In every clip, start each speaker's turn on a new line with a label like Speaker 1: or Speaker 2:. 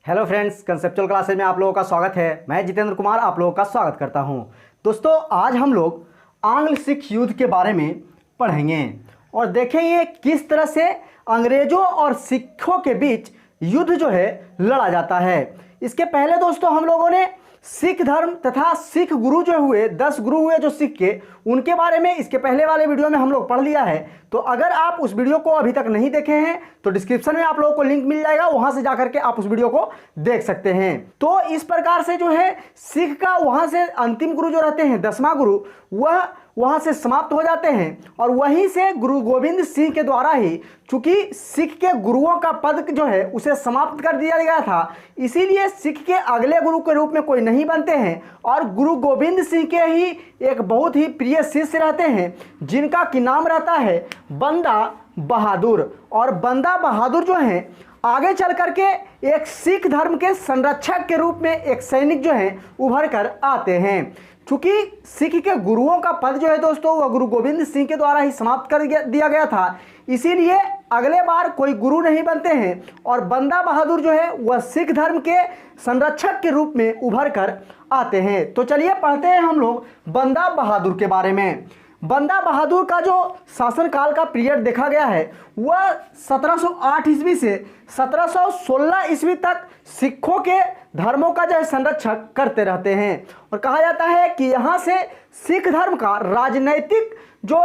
Speaker 1: Hello friends, conceptual classes में आप लोगों का स्वागत है। मैं जितेंद्र कुमार आप लोगों का स्वागत करता हूं। दोस्तों, आज हम लोग आंग्ल सिख युद्ध के बारे में पढ़ेंगे और देखेंगे किस तरह से अंग्रेजों और सिखों के बीच युद्ध जो है लड़ा जाता है। इसके पहले दोस्तों हम लोगों ने सिख धर्म तथा सिख गुरु जो हुए 10 गुरु हुए जो सिख के, उनके बारे में इसके पहले वाले वीडियो में हम लोग पढ़ लिया है। तो अगर आप उस वीडियो को अभी तक नहीं देखे हैं तो डिस्क्रिप्शन में आप लोगों को लिंक मिल जाएगा, वहां से जाकर के आप उस वीडियो को देख सकते हैं। तो इस प्रकार से जो है सिख का वहां से अंतिम गुरु जो रहते हैं 10वां गुरु, वह वहां से समाप्त हो जाते हैं और वहीं से गुरु गोविंद सिंह के द्वारा ही, चूंकि सिख के गुरुओं का पद जो है उसे समाप्त कर दिया गया था, इसीलिए सिख के अगले गुरु के रूप में कोई नहीं बनते हैं और गुरु गोविंद सिंह के ही एक बहुत ही प्रिय शिष्य रहते हैं जिनका कि नाम रहता है बंदा बहादुर। और बंदा बहादुर जो है आगे चल करके एक सिख धर्म के संरक्षक के रूप में एक सैनिक जो है उभर कर आते हैं। चूंकि सिख के गुरुओं का पद जो है दोस्तों वह गुरु गोविंद सिंह के द्वारा ही समाप्त कर दिया गया था, इसीलिए अगले बार कोई गुरु नहीं बनते हैं और बंदा बहादुर जो है वह सिख धर्म के संरक्षक के रूप में उभर कर आते हैं। तो चलिए पढ़ते हैं हम लोग बंदा बहादुर के बारे में। बंदा बहादुर का जो शासनकाल का पीरियड देखा गया है वह 1708 ईस्वी से 1716 ईस्वी तक सिखों के धर्मों का जो है संरक्षक करते रहते हैं। और कहा जाता है कि यहाँ से सिख धर्म का राजनैतिक जो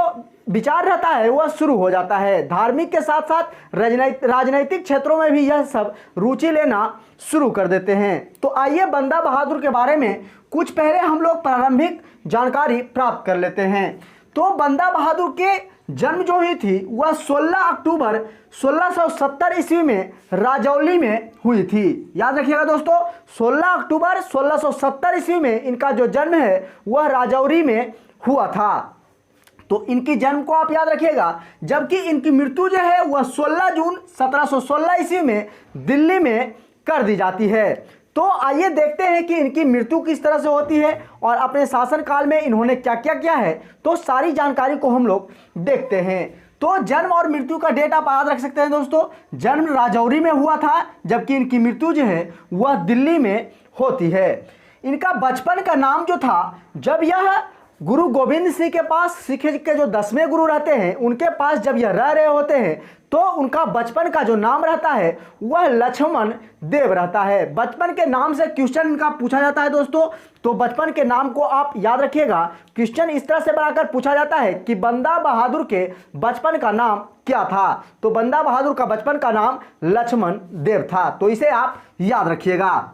Speaker 1: विचार रहता है वह शुरू हो जाता है। धार्मिक के साथ साथ राजनैतिक क्षेत्रों में भी यह सब रुचि लेना शुरू कर देते हैं। तो आइए बंदा बहादुर के बारे में कुछ पहले हम लोग प्रारंभिक जानकारी प्राप्त कर लेते हैं। तो बंदा बहादुर के जन्म जो हुई थी वह 16 अक्टूबर 1670 ईस्वी में राजौली में हुई थी। याद रखिएगा दोस्तों, 16 अक्टूबर 1670 ईस्वी में इनका जो जन्म है वह राजौरी में हुआ था। तो इनकी जन्म को आप याद रखिएगा, जबकि इनकी मृत्यु जो है वह 16 जून 1716 ईस्वी में दिल्ली में कर दी जाती है। तो आइए देखते हैं कि इनकी मृत्यु किस तरह से होती है और अपने शासनकाल में इन्होंने क्या क्या किया है। तो सारी जानकारी को हम लोग देखते हैं। तो जन्म और मृत्यु का डेट आप याद रख सकते हैं दोस्तों। जन्म राजौरी में हुआ था जबकि इनकी मृत्यु जो है वह दिल्ली में होती है। इनका बचपन का नाम जो था, जब यह गुरु गोविंद सिंह के पास, सिख के जो 10वें गुरु रहते हैं उनके पास जब यह रह रहे होते हैं, तो उनका बचपन का जो नाम रहता है वह लक्ष्मण देव रहता है। बचपन के नाम से क्वेश्चन इनका पूछा जाता है दोस्तों। तो बचपन के नाम को आप याद रखिएगा। क्वेश्चन इस तरह से बनाकर पूछा जाता है कि बंदा बहादुर के बचपन का नाम क्या था। तो बंदा बहादुर का बचपन का नाम लक्ष्मण देव था। तो इसे आप याद रखिएगा।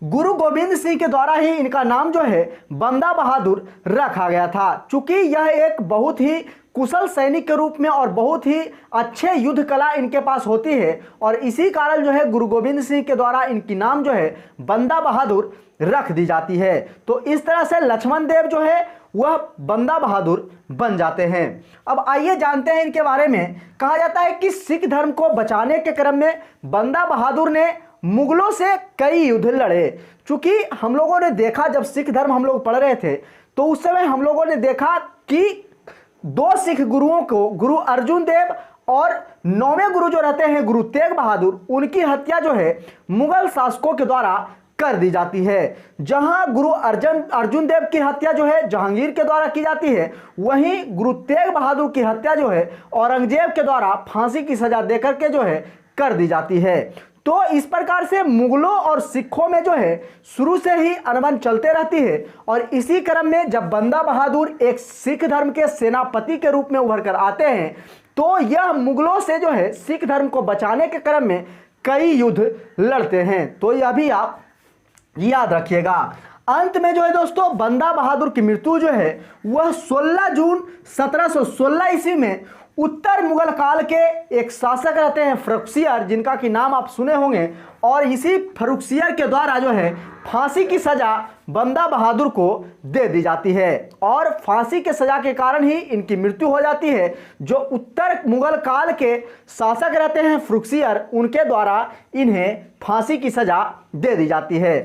Speaker 1: गुरु गोविंद सिंह के द्वारा ही इनका नाम जो है बंदा बहादुर रखा गया था, चूंकि यह एक बहुत ही कुशल सैनिक के रूप में और बहुत ही अच्छे युद्ध कला इनके पास होती है और इसी कारण जो है गुरु गोविंद सिंह के द्वारा इनकी नाम जो है बंदा बहादुर रख दी जाती है। तो इस तरह से लक्ष्मण देव जो है वह बंदा बहादुर बन जाते हैं। अब आइए जानते हैं इनके बारे में। कहा जाता है कि सिख धर्म को बचाने के क्रम में बंदा बहादुर ने मुगलों से कई युद्ध लड़े। चूंकि हम लोगों ने देखा, जब सिख धर्म हम लोग पढ़ रहे थे तो उस समय हम लोगों ने देखा कि 2 सिख गुरुओं को, गुरु अर्जुन देव और 9वें गुरु जो रहते हैं गुरु तेग बहादुर, उनकी हत्या जो है मुगल शासकों के द्वारा कर दी जाती है। जहां गुरु अर्जुन देव की हत्या जो है जहांगीर के द्वारा की जाती है, वहीं गुरु तेग बहादुर की हत्या जो है औरंगजेब के द्वारा फांसी की सजा देकर के जो है कर दी जाती है। तो इस प्रकार से मुगलों और सिखों में जो है शुरू से ही अनबन चलते रहती है और इसी क्रम में जब बंदा बहादुर एक सिख धर्म के सेनापति के रूप में उभर कर आते हैं, तो यह मुगलों से जो है सिख धर्म को बचाने के क्रम में कई युद्ध लड़ते हैं। तो यह भी आप याद रखिएगा। अंत में जो है दोस्तों बंदा बहादुर की मृत्यु जो है वह 16 जून 1716 ईस्वी में उत्तर मुगल काल के एक शासक रहते हैं फर्रुखसियर, जिनका कि नाम आप सुने होंगे, और इसी फर्रुखसियर के द्वारा जो है फांसी की सजा बंदा बहादुर को दे दी जाती है और फांसी के सजा के कारण ही इनकी मृत्यु हो जाती है। जो उत्तर मुगल काल के शासक रहते हैं फर्रुखसियर, उनके द्वारा इन्हें फांसी की सजा दे दी जाती है।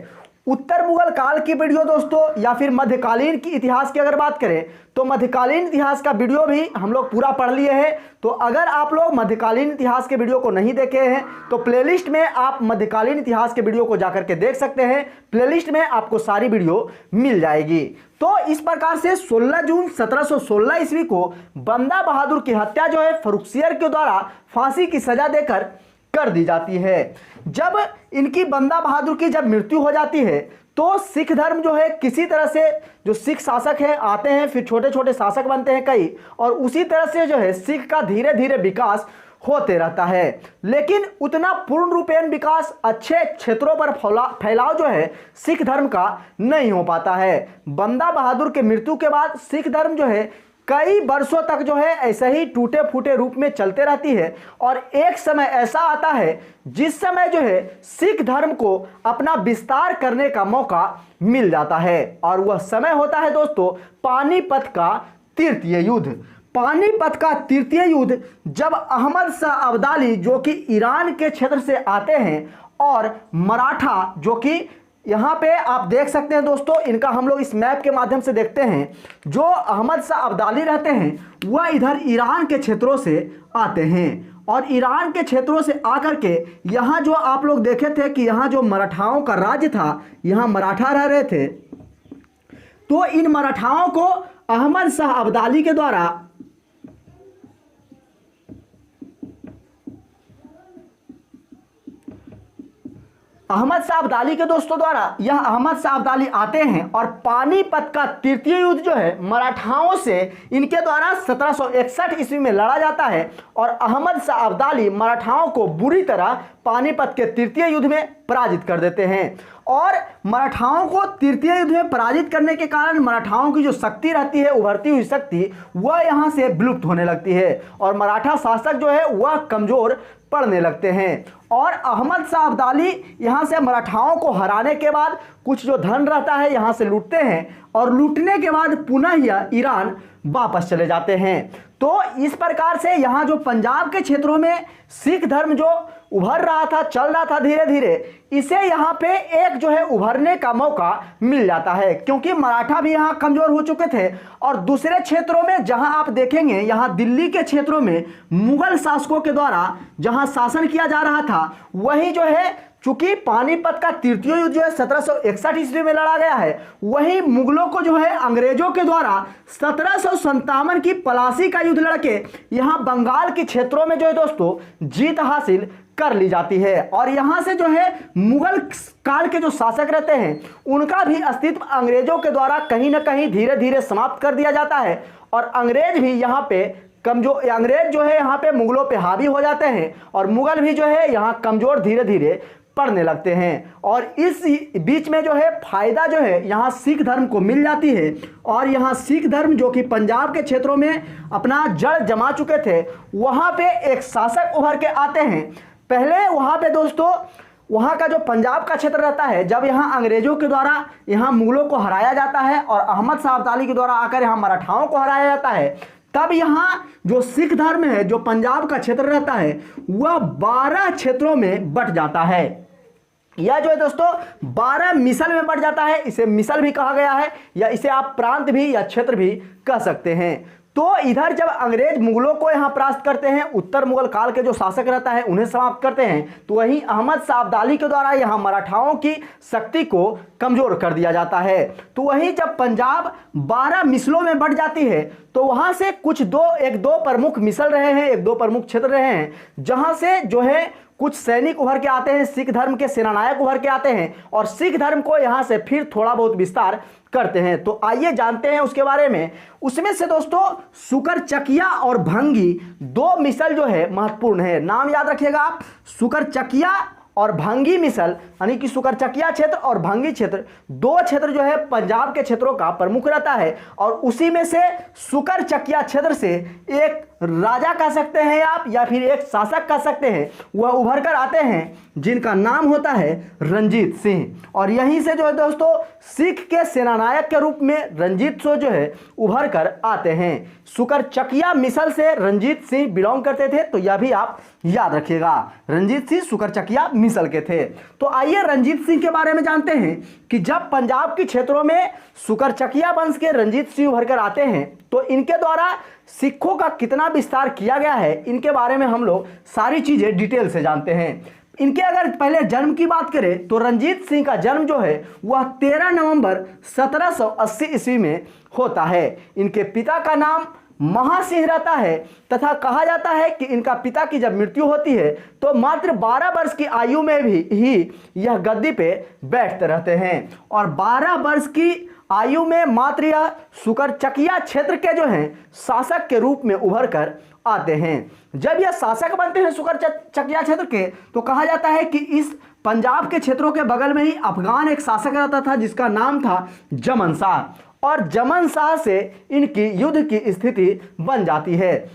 Speaker 1: उत्तर मुगल काल की वीडियो दोस्तों या फिर मध्यकालीन की इतिहास की अगर बात करें तो मध्यकालीन इतिहास का वीडियो भी हम लोग पूरा पढ़ लिए हैं। तो अगर आप लोग मध्यकालीन इतिहास के वीडियो को नहीं देखे हैं तो प्लेलिस्ट में आप मध्यकालीन इतिहास के वीडियो को जाकर के देख सकते हैं। प्लेलिस्ट में आपको सारी वीडियो मिल जाएगी। तो इस प्रकार से 16 जून 1716 ईस्वी को बंदा बहादुर की हत्या जो है फर्रुखसियर के द्वारा फांसी की सजा देकर कर दी जाती है। जब इनकी बंदा बहादुर की जब मृत्यु हो जाती है तो सिख धर्म जो है किसी तरह से जो सिख शासक है आते हैं, फिर छोटे छोटे शासक बनते हैं कई, और उसी तरह से जो है सिख का धीरे धीरे विकास होते रहता है। लेकिन उतना पूर्ण रूपेण विकास अच्छे क्षेत्रों पर फैलाव जो है सिख धर्म का नहीं हो पाता है। बंदा बहादुर के मृत्यु के बाद सिख धर्म जो है कई वर्षों तक जो है ऐसे ही टूटे फूटे रूप में चलते रहती है। और एक समय ऐसा आता है जिस समय जो है सिख धर्म को अपना विस्तार करने का मौका मिल जाता है, और वह समय होता है दोस्तों पानीपत का तृतीय युद्ध। पानीपत का तृतीय युद्ध जब अहमद शाह अब्दाली जो कि ईरान के क्षेत्र से आते हैं और मराठा जो कि यहाँ पे आप देख सकते हैं दोस्तों, इनका हम लोग इस मैप के माध्यम से देखते हैं, जो अहमद शाह अब्दाली रहते हैं वह इधर ईरान के क्षेत्रों से आते हैं। और ईरान के क्षेत्रों से आकर के यहाँ जो आप लोग देखे थे कि यहाँ जो मराठाओं का राज्य था, यहाँ मराठा रह रहे थे, तो इन मराठाओं को अहमद शाह अब्दाली के द्वारा अहमद शाह अब्दाली के दोस्तों द्वारा यह अहमद शाह अब्दाली आते हैं और पानीपत का तृतीय युद्ध जो है मराठाओं से इनके द्वारा 1761 ईस्वी में लड़ा जाता है। और अहमद शाह अब्दाली मराठाओं को बुरी तरह पानीपत के तृतीय युद्ध में पराजित कर देते हैं। और मराठाओं को तृतीय युद्ध में पराजित करने के कारण मराठाओं की जो शक्ति रहती है, उभरती हुई शक्ति, वह यहाँ से विलुप्त होने लगती है और मराठा शासक जो है वह कमजोर पड़ने लगते हैं। और अहमद शाह अब्दाली यहाँ से मराठाओं को हराने के बाद कुछ जो धन रहता है यहाँ से लूटते हैं और लूटने के बाद पुनः यह ईरान वापस चले जाते हैं। तो इस प्रकार से यहाँ जो पंजाब के क्षेत्रों में सिख धर्म जो उभर रहा था, चल रहा था धीरे धीरे, इसे यहाँ पे एक जो है उभरने का मौका मिल जाता है, क्योंकि मराठा भी यहाँ कमजोर हो चुके थे। और दूसरे क्षेत्रों में जहाँ आप देखेंगे, यहाँ दिल्ली के क्षेत्रों में मुगल शासकों के द्वारा जहाँ शासन किया जा रहा था, वही जो है चूंकि पानीपत का तृतीय युद्ध जो है 1761 ईस्वी में लड़ा गया है, वही मुगलों को जो है अंग्रेजों के द्वारा 1757 की पलासी का युद्ध लड़के यहाँ बंगाल के क्षेत्रों में जो है दोस्तों जीत हासिल कर ली जाती है। और यहाँ से जो है मुगल काल के जो शासक रहते हैं उनका भी अस्तित्व अंग्रेजों के द्वारा कहीं ना कहीं धीरे धीरे समाप्त कर दिया जाता है। और अंग्रेज भी यहाँ पे अंग्रेज जो है यहाँ पे मुगलों पे हावी हो जाते हैं और मुगल भी जो है यहाँ कमजोर धीरे धीरे पड़ने लगते हैं। और इस बीच में जो है फायदा जो है यहाँ सिख धर्म को मिल जाती है। और यहाँ सिख धर्म जो कि पंजाब के क्षेत्रों में अपना जड़ जमा चुके थे, वहाँ पे एक शासक उभर के आते हैं। पहले वहाँ पे दोस्तों वहाँ का जो पंजाब का क्षेत्र रहता है, जब यहाँ अंग्रेजों के द्वारा यहाँ मुगलों को हराया जाता है और अहमद शाह अब्दाली के द्वारा आकर यहाँ मराठाओं को हराया जाता है, तब यहाँ जो सिख धर्म है जो पंजाब का क्षेत्र रहता है वह 12 क्षेत्रों में बट जाता है। यह जो है दोस्तों 12 मिसल में बढ़ जाता है। इसे मिसल भी कहा गया है, या इसे आप प्रांत भी या क्षेत्र भी कह सकते हैं। तो इधर जब अंग्रेज मुगलों को यहाँ परास्त करते हैं, उत्तर मुगल काल के जो शासक रहता है उन्हें समाप्त करते हैं, तो वहीं अहमद शाह अब्दाली के द्वारा यहाँ मराठाओं की शक्ति को कमजोर कर दिया जाता है। तो वहीं जब पंजाब 12 मिसलों में बढ़ जाती है, तो वहाँ से कुछ एक दो प्रमुख मिसल रहे हैं, एक दो प्रमुख क्षेत्र रहे हैं, जहाँ से जो है कुछ सैनिक उभर के आते हैं, सिख धर्म के सेनानायक उभर के आते हैं और सिख धर्म को यहाँ से फिर थोड़ा बहुत विस्तार करते हैं। तो आइए जानते हैं उसके बारे में। उसमें से दोस्तों सुकरचकिया और भंगी 2 मिसल जो है महत्वपूर्ण है। नाम याद रखिएगा आप, सुकरचकिया और भंगी मिसल, यानी कि सुकरचकिया क्षेत्र और भंगी क्षेत्र, 2 क्षेत्र जो है पंजाब के क्षेत्रों का प्रमुख रहता है। और उसी में से सुकरचकिया क्षेत्र से एक राजा कह सकते हैं आप या फिर एक शासक कह सकते हैं, वह उभर कर आते हैं जिनका नाम होता है रंजीत सिंह। और यहीं से जो है दोस्तों सिख के सेनानायक के रूप में रंजीत सिंह जो है उभर कर आते हैं। सुकरचकिया मिसल से रंजीत सिंह बिलोंग करते थे, तो यह भी आप याद रखिएगा, रंजीत सिंह सुकरचकिया मिसल के थे। तो आइए रंजीत सिंह के बारे में जानते हैं कि जब पंजाब के क्षेत्रों में सुकरचकिया वंश के रंजीत सिंह उभर कर आते हैं तो इनके द्वारा सिखों का कितना विस्तार किया गया है, इनके बारे में हम लोग सारी चीजें डिटेल से जानते हैं। इनके अगर पहले जन्म की बात करें तो रंजीत सिंह का जन्म जो है वह 13 नवंबर 1780 ईस्वी में होता है। इनके पिता का नाम महासिंह रहता है तथा कहा जाता है कि इनका पिता की जब मृत्यु होती है तो मात्र 12 वर्ष की आयु में भी ही यह गद्दी पे बैठते रहते हैं। और 12 वर्ष की आयु में मात्र यह सुकरचकिया क्षेत्र के जो हैं शासक के रूप में उभर कर आते हैं। जब यह शासक बनते हैं सुकरचकिया क्षेत्र के तो कहा जाता है कि इस पंजाब के क्षेत्रों के बगल में ही अफगान एक शासक रहता था जिसका नाम था जमन शाह, और जमन शाह से इनकी युद्ध की स्थिति बन जाती है।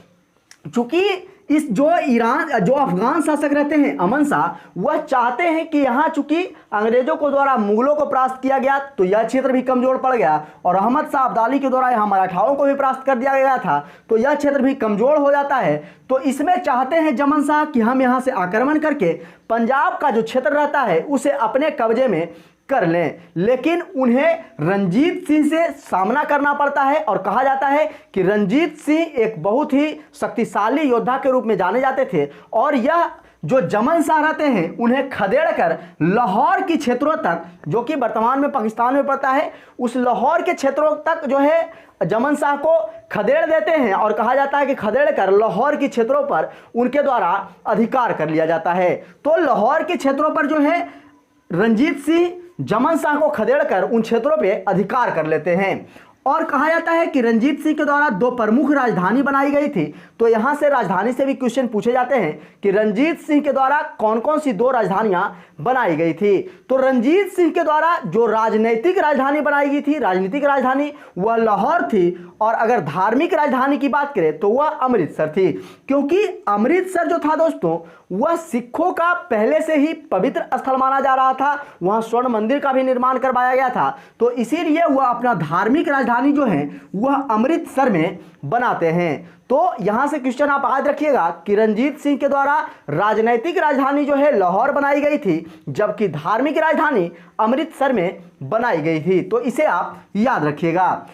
Speaker 1: चूंकि इस जो अफगान शासक रहते हैं अमन शाह, वह चाहते हैं कि यहाँ चूंकि अंग्रेजों को द्वारा मुगलों को परास्त किया गया तो यह क्षेत्र भी कमजोर पड़ गया, और अहमद शाह अब्दाली के द्वारा यहाँ मराठाओं को भी परास्त कर दिया गया था तो यह क्षेत्र भी कमजोर हो जाता है। तो इसमें चाहते हैं जमन शाह कि हम यहाँ से आक्रमण करके पंजाब का जो क्षेत्र रहता है उसे अपने कब्जे में कर लें, लेकिन उन्हें रंजीत सिंह से सामना करना पड़ता है। और कहा जाता है कि रंजीत सिंह एक बहुत ही शक्तिशाली योद्धा के रूप में जाने जाते थे, और यह जो जमन शाह रहते हैं उन्हें खदेड़ कर लाहौर की क्षेत्रों तक, जो कि वर्तमान में पाकिस्तान में पड़ता है, उस लाहौर के क्षेत्रों तक जो है जमन शाह को खदेड़ देते हैं। और कहा जाता है कि खदेड़ कर लाहौर के क्षेत्रों पर उनके द्वारा अधिकार कर लिया जाता है। तो लाहौर के क्षेत्रों पर जो है रंजीत सिंह जमन शाह को खदेड़कर उन क्षेत्रों पे अधिकार कर लेते हैं। और कहा जाता है कि रंजीत सिंह के द्वारा 2 प्रमुख राजधानी बनाई गई थी। तो यहां से राजधानी से भी क्वेश्चन पूछे जाते हैं कि रंजीत सिंह के द्वारा कौन कौन सी 2 राजधानियां बनाई गई थी। तो रंजीत सिंह के द्वारा जो राजनीतिक राजधानी बनाई गई थी, राजनीतिक राजधानी वह लाहौर थी, और अगर धार्मिक राजधानी की बात करें तो वह अमृतसर थी, क्योंकि अमृतसर जो था दोस्तों वह सिखों का पहले से ही पवित्र स्थल माना जा रहा था। वहां स्वर्ण मंदिर का भी निर्माण करवाया गया था, तो इसीलिए वह अपना धार्मिक राजधानी जो है वह अमृतसर में बनाते हैं। तो यहां से क्वेश्चन आप याद रखिएगा कि रंजीत सिंह के द्वारा राजनीतिक राजधानी जो है लाहौर बनाई गई थी, जबकि धार्मिक राजधानी अमृतसर में बनाई गई थी। तो इसे आप याद रखिएगा।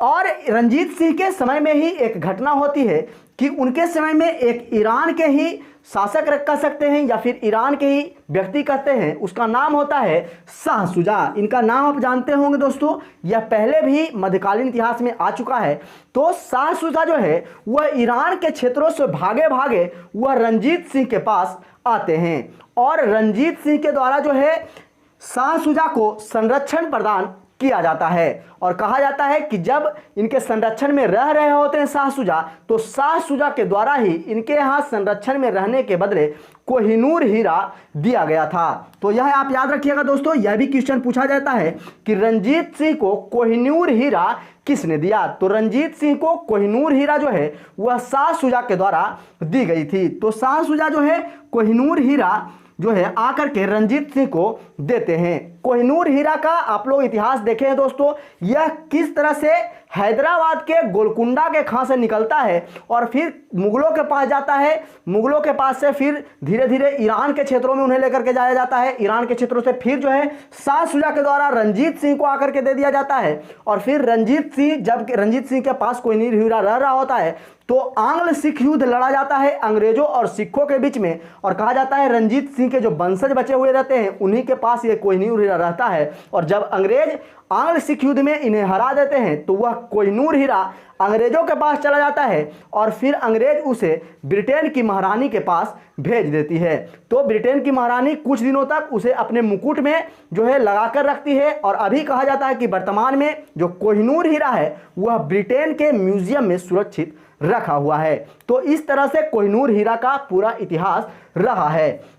Speaker 1: और रंजीत सिंह के समय में ही एक घटना होती है कि उनके समय में एक ईरान के ही शासक कह सकते हैं या फिर ईरान के ही व्यक्ति कहते हैं, उसका नाम होता है शाह शुजा। इनका नाम आप जानते होंगे दोस्तों, यह पहले भी मध्यकालीन इतिहास में आ चुका है। तो शाह शुजा जो है वह ईरान के क्षेत्रों से भागे भागे वह रंजीत सिंह के पास आते हैं, और रंजीत सिंह के द्वारा जो है शाह शुजा को संरक्षण प्रदान किया जाता है। और कहा जाता है कि जब इनके संरक्षण में रह रहे होते हैं शाह शुजा, तो शाह शुजा के द्वारा ही इनके यहाँ संरक्षण में रहने के बदले कोहिनूर हीरा दिया गया था। तो यह आप याद रखिएगा दोस्तों, यह भी क्वेश्चन पूछा जाता है कि रंजीत सिंह को कोहिनूर हीरा किसने दिया। तो रंजीत सिंह को कोहिनूर हीरा जो है वह शाह शुजा के द्वारा दी गई थी। तो शाह शुजा जो है कोहिनूर हीरा जो है आकर के रंजीत सिंह को देते हैं। कोहिनूर हीरा का आप लोग इतिहास देखे हैं दोस्तों, यह किस तरह से हैदराबाद के गोलकुंडा के खां से निकलता है और फिर मुगलों के पास जाता है। मुगलों के पास से फिर धीरे धीरे ईरान के क्षेत्रों में उन्हें लेकर के जाया जाता है। ईरान के क्षेत्रों से फिर जो है शाह शुजा के द्वारा रंजीत सिंह को आकर के दे दिया जाता है। और फिर रंजीत सिंह, जब रंजीत सिंह के पास कोहिनूर हीरा रह रहा होता है तो आंग्ल सिख युद्ध लड़ा जाता है अंग्रेजों और सिखों के बीच में। और कहा जाता है रंजीत सिंह के जो वंशज बचे हुए रहते हैं उन्हीं के पास ये कोहिनूर हीरा रहता है। और जब अंग्रेज आंग्ल सिख युद्ध में इन्हें हरा देते हैं तो वह कोहिनूर हीरा अंग्रेजों के पास चला जाता है, और फिर अंग्रेज उसे ब्रिटेन की महारानी के पास भेज देती है। तो ब्रिटेन की महारानी कुछ दिनों तक उसे अपने मुकुट में जो है लगाकर रखती है। और अभी कहा जाता है कि वर्तमान में जो कोहिनूर हीरा है वह ब्रिटेन के म्यूजियम में सुरक्षित रखा हुआ है। तो इस तरह से कोहिनूर हीरा का पूरा इतिहास रहा है।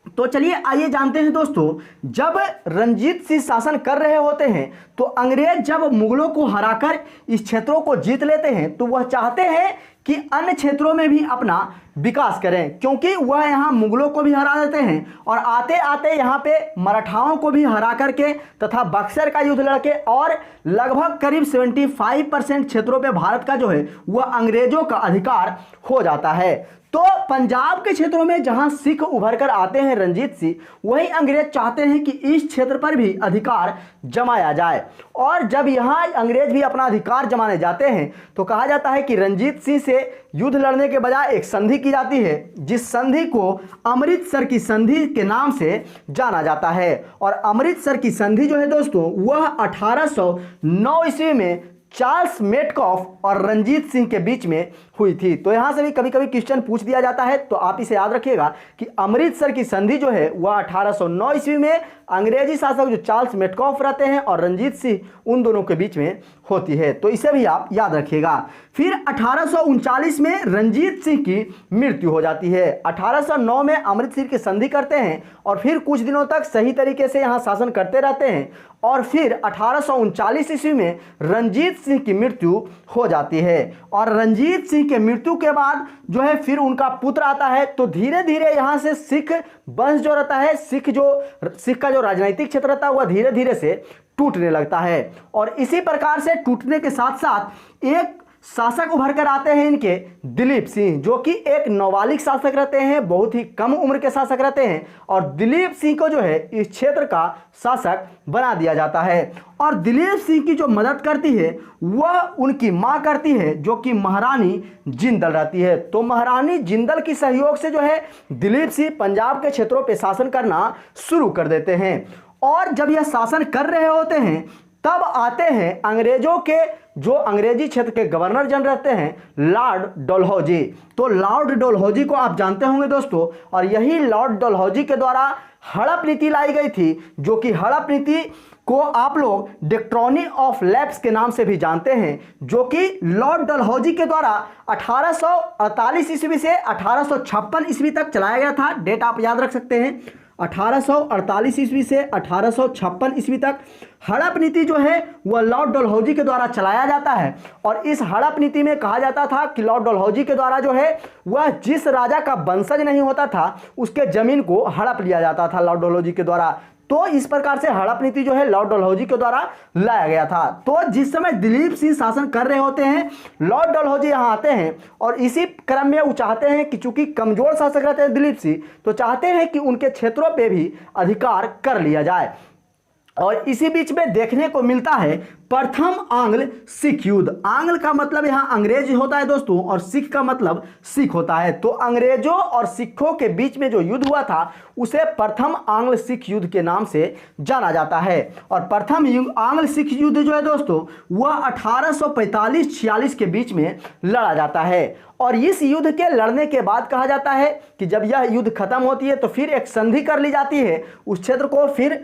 Speaker 1: तो चलिए आइए जानते हैं दोस्तों, जब रंजीत सिंह शासन कर रहे होते हैं तो अंग्रेज जब मुगलों को हराकर इस क्षेत्रों को जीत लेते हैं तो वह चाहते हैं कि अन्य क्षेत्रों में भी अपना विकास करें, क्योंकि वह यहाँ मुगलों को भी हरा देते हैं और आते आते यहाँ पे मराठाओं को भी हरा करके तथा बक्सर का युद्ध लड़के और लगभग करीब 75% क्षेत्रों पे भारत का जो है वह अंग्रेजों का अधिकार हो जाता है। तो पंजाब के क्षेत्रों में जहां सिख उभर कर आते हैं रंजीत सिंह, वहीं अंग्रेज चाहते हैं कि इस क्षेत्र पर भी अधिकार जमाया जाए। और जब यहां अंग्रेज भी अपना अधिकार जमाने जाते हैं तो कहा जाता है कि रंजीत सिंह से युद्ध लड़ने के बजाय एक संधि की जाती है, जिस संधि को अमृतसर की संधि के नाम से जाना जाता है। और अमृतसर की संधि जो है दोस्तों वह 1809 ईस्वी में चार्ल्स मेटकॉफ और रंजीत सिंह के बीच में हुई थी। तो यहां से भी कभी कभी क्वेश्चन पूछ दिया जाता है, तो आप इसे याद रखिएगा कि अमृतसर की संधि जो है वह 1809 ईस्वी में अंग्रेजी शासक जो चार्ल्स मेटकॉफ रहते हैं और रंजीत सिंह उन दोनों के बीच में होती है। तो इसे भी आप याद रखिएगा। फिर 1839 में रंजीत सिंह की मृत्यु हो जाती है। 1809 में अमृतसर की संधि करते हैं और फिर कुछ दिनों तक सही तरीके से यहाँ शासन करते रहते हैं और फिर 1839 ईस्वी में रंजीत सिंह की मृत्यु हो जाती है। और रंजीत सिंह के मृत्यु के बाद जो है फिर उनका पुत्र आता है। तो धीरे धीरे यहाँ से सिख वंश जो रहता है, सिख का जो राजनीतिक क्षेत्र रहता है वह धीरे धीरे से टूटने लगता है। और इसी प्रकार से टूटने के साथ साथ एक शासक उभर कर आते हैं इनके दिलीप सिंह, जो कि एक नाबालिग शासक रहते हैं, बहुत ही कम उम्र के शासक रहते हैं। और दिलीप सिंह को जो है इस क्षेत्र का शासक बना दिया जाता है। और दिलीप सिंह की जो मदद करती है वह उनकी मां करती है, जो कि महारानी जिंदल रहती है। तो महारानी जिंदल की सहयोग से जो है दिलीप सिंह पंजाब के क्षेत्रों पर शासन करना शुरू कर देते हैं। और जब यह शासन कर रहे होते हैं तब आते हैं अंग्रेजों के जो अंग्रेजी क्षेत्र के गवर्नर जनरल रहते हैं लॉर्ड डलहौजी। तो लॉर्ड डलहौजी को आप जानते होंगे दोस्तों, और यही लॉर्ड डलहौजी के द्वारा हड़प नीति लाई गई थी, जो कि हड़प नीति को आप लोग डिक्ट्रॉनी ऑफ लैप्स के नाम से भी जानते हैं, जो कि लॉर्ड डलहौजी के द्वारा 1848 ईस्वी से 1856 ईस्वी तक चलाया गया था। डेट आप याद रख सकते हैं, 1848 ईस्वी से 1856 ईस्वी तक हड़प नीति जो है वह लॉर्ड डलहौजी के द्वारा चलाया जाता है। और इस हड़प नीति में कहा जाता था कि लॉर्ड डलहौजी के द्वारा जो है वह जिस राजा का वंशज नहीं होता था उसके जमीन को हड़प लिया जाता था लॉर्ड डलहौजी के द्वारा। तो इस प्रकार से हड़प नीति जो है लॉर्ड डलहौजी के द्वारा लाया गया था। तो जिस समय दिलीप सिंह शासन कर रहे होते हैं, लॉर्ड डलहौजी यहाँ आते हैं और इसी क्रम में वो चाहते हैं कि चूंकि कमजोर शासक रहते हैं दिलीप सिंह, तो चाहते हैं कि उनके क्षेत्रों पे भी अधिकार कर लिया जाए। और इसी बीच में देखने को मिलता है प्रथम आंग्ल सिख युद्ध। आंग्ल का मतलब यहाँ अंग्रेज होता है दोस्तों, और सिख का मतलब सिख होता है। तो अंग्रेजों और सिखों के बीच में जो युद्ध हुआ था उसे प्रथम आंग्ल सिख युद्ध के नाम से जाना जाता है। और प्रथम आंग्ल सिख युद्ध जो है दोस्तों वह 1845-46 के बीच में लड़ा जाता है। और इस युद्ध के लड़ने के बाद कहा जाता है कि जब यह युद्ध खत्म होती है तो फिर एक संधि कर ली जाती है, उस क्षेत्र को फिर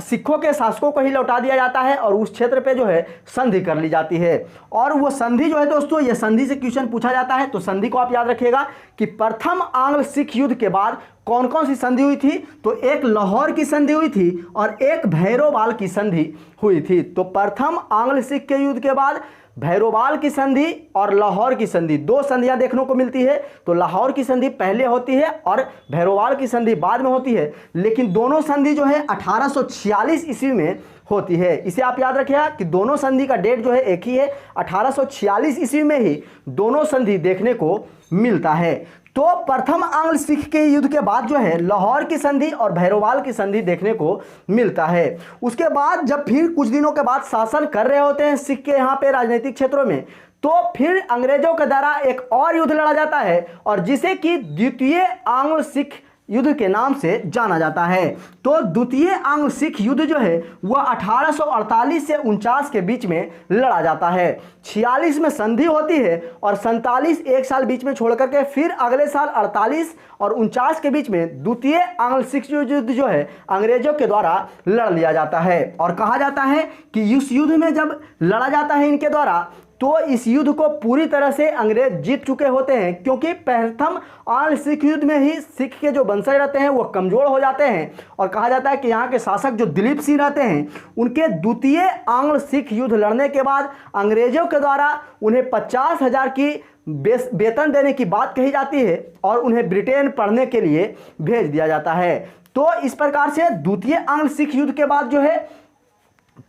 Speaker 1: सिखों के शासकों को ही लौटा दिया जाता है और उस क्षेत्र पे जो है संधि कर ली जाती है। और वो संधि जो है दोस्तों, ये संधि से क्वेश्चन पूछा जाता है, तो संधि को आप याद रखिएगा कि प्रथम आंग्ल सिख युद्ध के बाद कौन कौन सी संधि हुई थी। तो एक लाहौर की संधि हुई थी और एक भैरोवाल की संधि हुई थी। तो प्रथम आंग्ल सिख के युद्ध के बाद भैरोवाल की संधि और लाहौर की संधि, दो संधियां देखने को मिलती है। तो लाहौर की संधि पहले होती है और भैरोवाल की संधि बाद में होती है, लेकिन दोनों संधि जो है 1846 ईस्वी में होती है। इसे आप याद रखिएगा कि दोनों संधि का डेट जो है एक ही है, 1846 ईस्वी में ही दोनों संधि देखने को मिलता है। तो प्रथम आंग्ल सिख के युद्ध के बाद जो है लाहौर की संधि और भैरोवाल की संधि देखने को मिलता है। उसके बाद जब फिर कुछ दिनों के बाद शासन कर रहे होते हैं सिख के यहाँ पे राजनीतिक क्षेत्रों में, तो फिर अंग्रेजों के द्वारा एक और युद्ध लड़ा जाता है और जिसे कि द्वितीय आंग्ल सिख युद्ध के नाम से जाना जाता है। तो द्वितीय आंग्ल सिख युद्ध जो है वह 1848 से 49 के बीच में लड़ा जाता है। 46 में संधि होती है और 47 एक साल बीच में छोड़ करके फिर अगले साल 48 और 49 के बीच में द्वितीय आंग्ल सिख युद्ध जो है अंग्रेजों के द्वारा लड़ लिया जाता है। और कहा जाता है कि इस युद्ध में जब लड़ा जाता है इनके द्वारा, तो इस युद्ध को पूरी तरह से अंग्रेज जीत चुके होते हैं, क्योंकि प्रथम आंग्ल सिख युद्ध में ही सिख के जो वंशज रहते हैं वो कमजोर हो जाते हैं। और कहा जाता है कि यहाँ के शासक जो दिलीप सिंह रहते हैं उनके द्वितीय आंग्ल सिख युद्ध लड़ने के बाद अंग्रेजों के द्वारा उन्हें 50,000 की वेतन देने की बात कही जाती है और उन्हें ब्रिटेन पढ़ने के लिए भेज दिया जाता है। तो इस प्रकार से द्वितीय आंग्ल सिख युद्ध के बाद जो है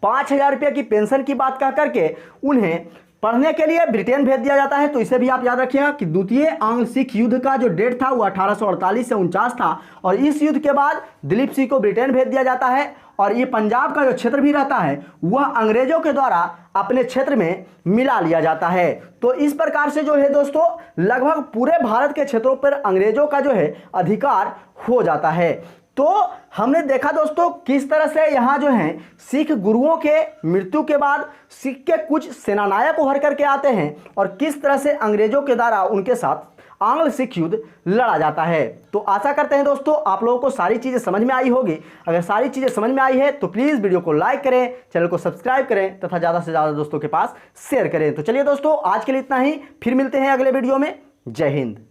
Speaker 1: 5,000 रुपये की पेंशन की बात कह करके उन्हें पढ़ने के लिए ब्रिटेन भेज दिया जाता है। तो इसे भी आप याद रखिएगा कि द्वितीय आंग्ल सिख युद्ध का जो डेट था वो 1848 से 49 था और इस युद्ध के बाद दिलीप सिंह को ब्रिटेन भेज दिया जाता है और ये पंजाब का जो क्षेत्र भी रहता है वह अंग्रेजों के द्वारा अपने क्षेत्र में मिला लिया जाता है। तो इस प्रकार से जो है दोस्तों लगभग पूरे भारत के क्षेत्रों पर अंग्रेजों का जो है अधिकार हो जाता है। तो हमने देखा दोस्तों किस तरह से यहाँ जो है सिख गुरुओं के मृत्यु के बाद सिख के कुछ सेनानायक उभर करके आते हैं और किस तरह से अंग्रेजों के द्वारा उनके साथ आंग्ल सिख युद्ध लड़ा जाता है। तो आशा करते हैं दोस्तों आप लोगों को सारी चीज़ें समझ में आई होगी। अगर सारी चीज़ें समझ में आई है तो प्लीज़ वीडियो को लाइक करें, चैनल को सब्सक्राइब करें तथा ज़्यादा से ज़्यादा दोस्तों के पास शेयर करें। तो चलिए दोस्तों आज के लिए इतना ही, फिर मिलते हैं अगले वीडियो में। जय हिंद।